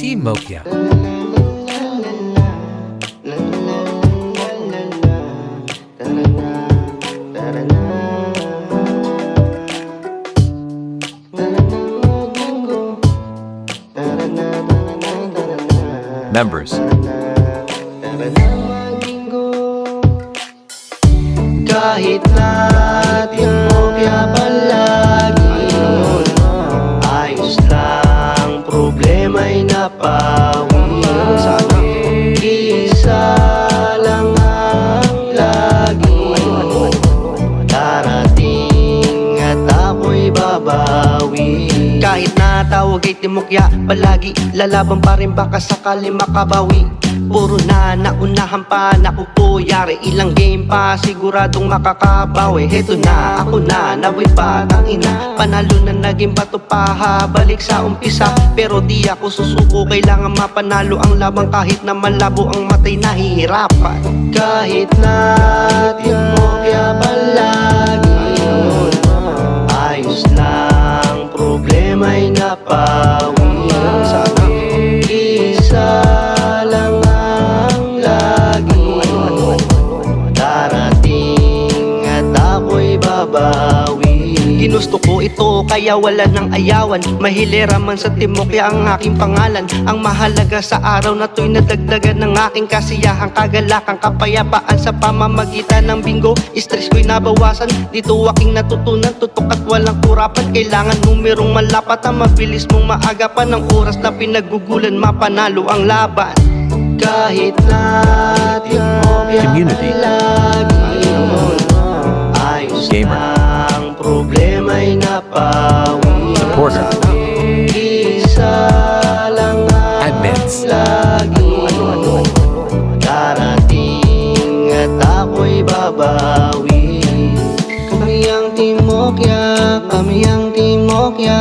Team Mokia. Members. Kahit natin mo kaya palagi ayos lang, problema'y napawi. Isa lang ang lagi darating at ako'y babawi. Kahit na tawag ay timokya palagi, lalaban pa rin baka sakali makabawi. Puro na naunahan pa, naku po, yari ilang game pa, siguradong makakabawi. Heto na, ako na, naway pa, tangina, panalo na naging bato pa, balik sa umpisa. Pero di ako susuko, kailangan mapanalo ang labang kahit na malabo ang matay, nahihirapan. Kahit natin mo kaya palagi ayos lang, problema'y napawi. Isa lang ang lagi darating at ako'y babawi. Ginusto ko ito kaya wala nang ayawan, mahilera man sa timokya ang aking pangalan. Ang mahalaga sa araw na to'y nadagdagan ng aking kasiyahan, kagalakan, kapayapaan sa pamamagitan ng bingo. Stress ko'y nabawasan, dito aking natutunan, tutok at walang kurapan. Kailangan numerong malapat ang mabilis mong maagapan, ng oras na pinagugulan mapanalo ang laban. Kahit natin mo Community. lagi ayos Gamer. lang, problema'y napawi. Supporter. Isa lang ang Admins. lagi darating at ako'y babawi. Kami ang timokya, kami ang timokya,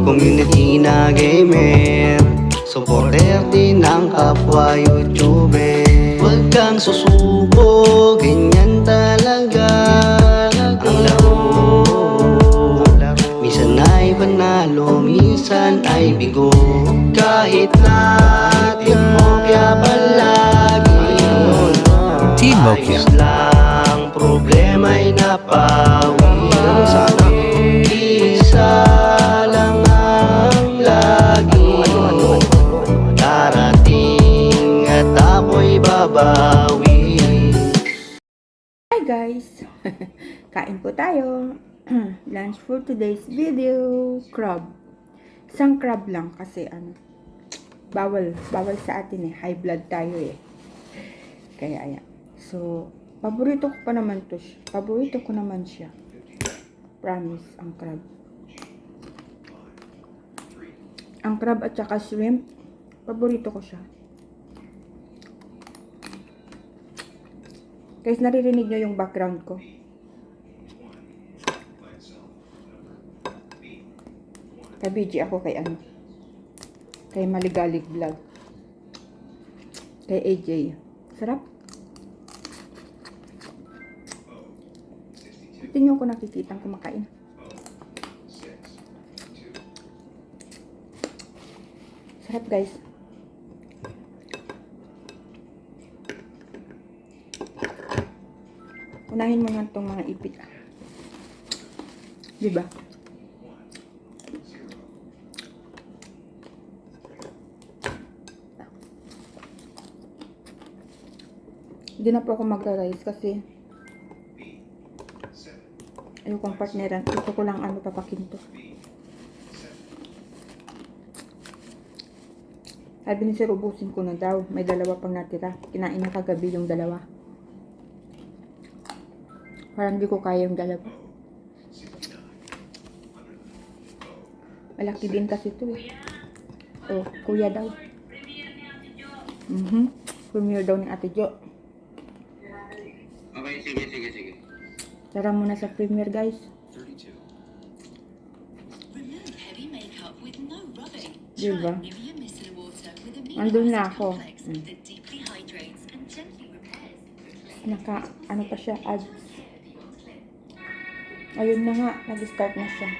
community na gamer, supporter din ng kapwa YouTuber. Huwag kang susuko, ganyan talaga ang laro. Minsan ay panalo, minsan ay bigo. Kahit natin mo kaya palagi Team Mokia. ayos lang, problema'y napawi. Isa lang ang lagi darating at ako'y babawi. Hi guys! Kain po tayo. Lunch for today's video, crab. Isang crab lang kasi bawal sa atin high blood tayo Kaya ayan. So, paborito ko naman siya. Promise, ang crab. Ang crab at saka shrimp, paborito ko siya. Guys, naririnig nyo yung background ko. Kabiji ako kay Maligalig Vlog. Kay AJ. Sarap. Hindi nyo ko nakikitang kumakain. Sarap guys. Unahin mo nga itong mga ipit. Diba? Hindi na po ako mag-rice kasi ayokong partneran. Gusto ko lang papakinto. Sabi ni Sir, ubusin ko na daw. May dalawa pang natira. Kinain na kagabi yung dalawa. Parang hindi ko kaya yung dalawa. Malaki din kasi ito Oh, kuya daw. Premiere daw ni Ate Jo. Okay, sige. Tara muna sa premiere guys. Diba? Andun na ako. Ano pa siya, ads. Ayun na nga, nag-start na siya.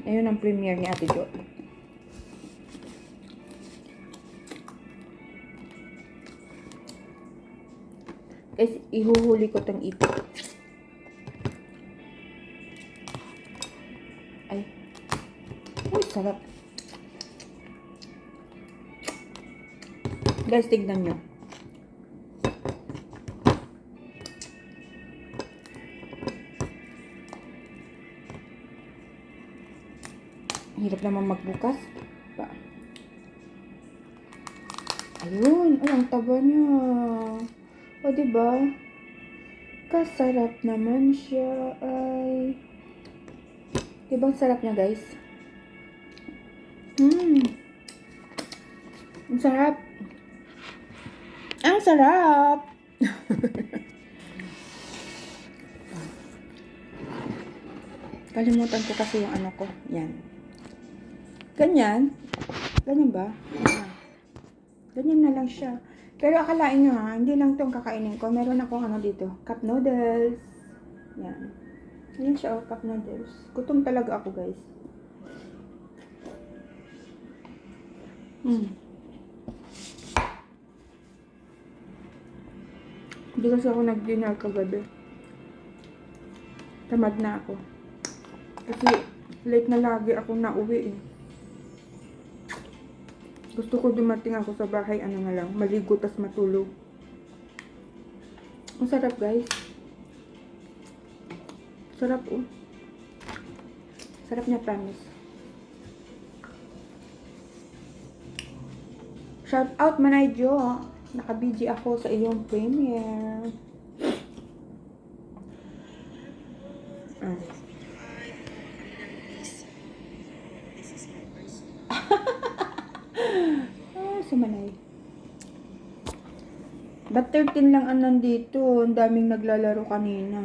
Ayun ang premiere ni Ate Jo. ihuhuli ko tong ipot. Ay. Uy, sarap. Guys, tignan nyo. Hirap naman magbukas. Ayun. Ay, ang taba niya. O, diba? Kasarap naman siya. Ay. Diba ang sarap niya, guys? Ang sarap. Ang sarap! Kalimutan ko kasi yung ano ko. Yan. Ganyan. Ganyan ba? Ganyan na lang siya. Pero akalain nyo ha, hindi lang itong kakainin ko. Meron akong ano dito. Cup noodles. Yan. Yan siya oh, cup noodles. Gutom talaga ako guys. Hindi kasi ako nag-dinner kagabi. Tamad na ako. Kasi late na lagi ako nauwi eh. Gusto ko dumating ako sa bahay, ano na lang, maligo tas matulog. Ang sarap guys. Sarap oh. Sarap niya, promise. Shout out Manay Jo. Naka-BG ako sa iyong premiere. Si Manay. Ba't 13 lang ang nandito? Ang daming naglalaro kanina.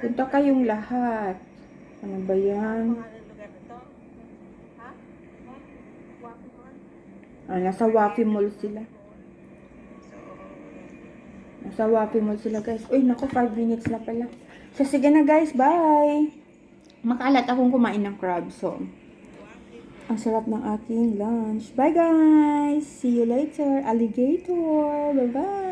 Punta kayong lahat. Ano ba yan? Nasa Wafi Mall sila. Nasa Wafi Mall sila guys. Uy, naku, 5 minutes na pala. So, sige na guys, bye! Makalat akong kumain ng crab, so ang sarap ng aking lunch. Bye guys! See you later, alligator! Bye-bye!